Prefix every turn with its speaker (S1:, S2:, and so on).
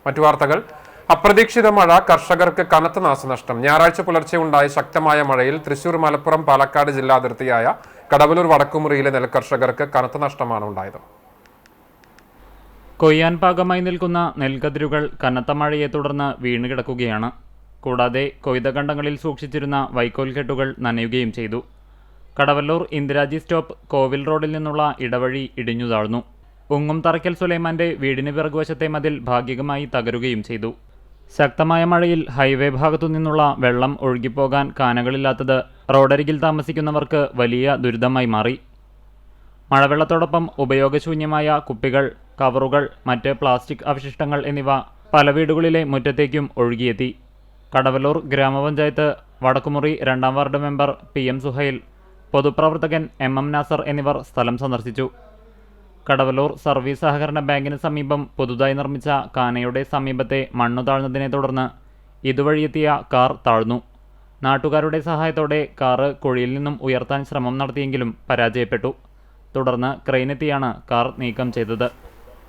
S1: മറ്റു വാർത്തകൾ. അപ്രതീക്ഷിത മഴ കർഷകർക്ക് കനത്ത നാശനഷ്ടം. ഞായറാഴ്ച പുലർച്ചെ ഉണ്ടായ ശക്തമായ മഴയിൽ തൃശൂർ, മലപ്പുറം, പാലക്കാട് ജില്ലാ അതിർത്തിയായ കടവലൂർ വടക്കുമുറിയിലെ നെൽകർഷകർക്ക് കനത്ത നഷ്ടമാണ് ഉണ്ടായത്.
S2: കൊയ്യാൻ പാകമായി നിൽക്കുന്ന നെൽക്കതിരുകൾ കനത്ത മഴയെ തുടർന്ന് വീണുകിടക്കുകയാണ്. കൂടാതെ കൊയ്ത കണ്ടങ്ങളിൽ സൂക്ഷിച്ചിരുന്ന വൈക്കോൽ കെട്ടുകൾ നനയുകയും ചെയ്തു. കടവല്ലൂർ ഇന്ദിരാജി സ്റ്റോപ്പ് കോവിൽ റോഡിൽ നിന്നുള്ള ഇടവഴി ഇടിഞ്ഞു താഴ്ന്നു. ഉങ്ങും തറയ്ക്കൽ സുലൈമാന്റെ വീടിന് പിറകുവശത്തെ മതിൽ ഭാഗികമായി തകരുകയും ചെയ്തു. ശക്തമായ മഴയിൽ ഹൈവേ ഭാഗത്തു നിന്നുള്ള വെള്ളം ഒഴുകിപ്പോകാൻ കാനകളില്ലാത്തത് റോഡരികിൽ താമസിക്കുന്നവർക്ക് വലിയ ദുരിതമായി മാറി. മഴവെള്ളത്തോടൊപ്പം ഉപയോഗശൂന്യമായ കുപ്പികൾ, കവറുകൾ, മറ്റ് പ്ലാസ്റ്റിക് അവശിഷ്ടങ്ങൾ എന്നിവ പല വീടുകളിലെ മുറ്റത്തേക്കും ഒഴുകിയെത്തി. കടവല്ലൂർ ഗ്രാമപഞ്ചായത്ത് വടക്കുമുറി 2-ാം വാർഡ് മെമ്പർ PM സുഹൈൽ, പൊതുപ്രവർത്തകൻ MM നാസർ എന്നിവർ സ്ഥലം സന്ദർശിച്ചു. കടവല്ലൂർ സർവീസ് സഹകരണ ബാങ്കിന് സമീപം പുതുതായി നിർമ്മിച്ച കാനയുടെ സമീപത്തെ മണ്ണു താഴ്ന്നതിനെ തുടർന്ന് ഇതുവഴിയെത്തിയ കാർ താഴ്ന്നു. നാട്ടുകാരുടെ സഹായത്തോടെ കാറ് കുഴിയിൽ നിന്നും ഉയർത്താൻ ശ്രമം നടത്തിയെങ്കിലും പരാജയപ്പെട്ടു. തുടർന്ന് ക്രെയിനെത്തിയാണ് കാർ നീക്കം ചെയ്തത്.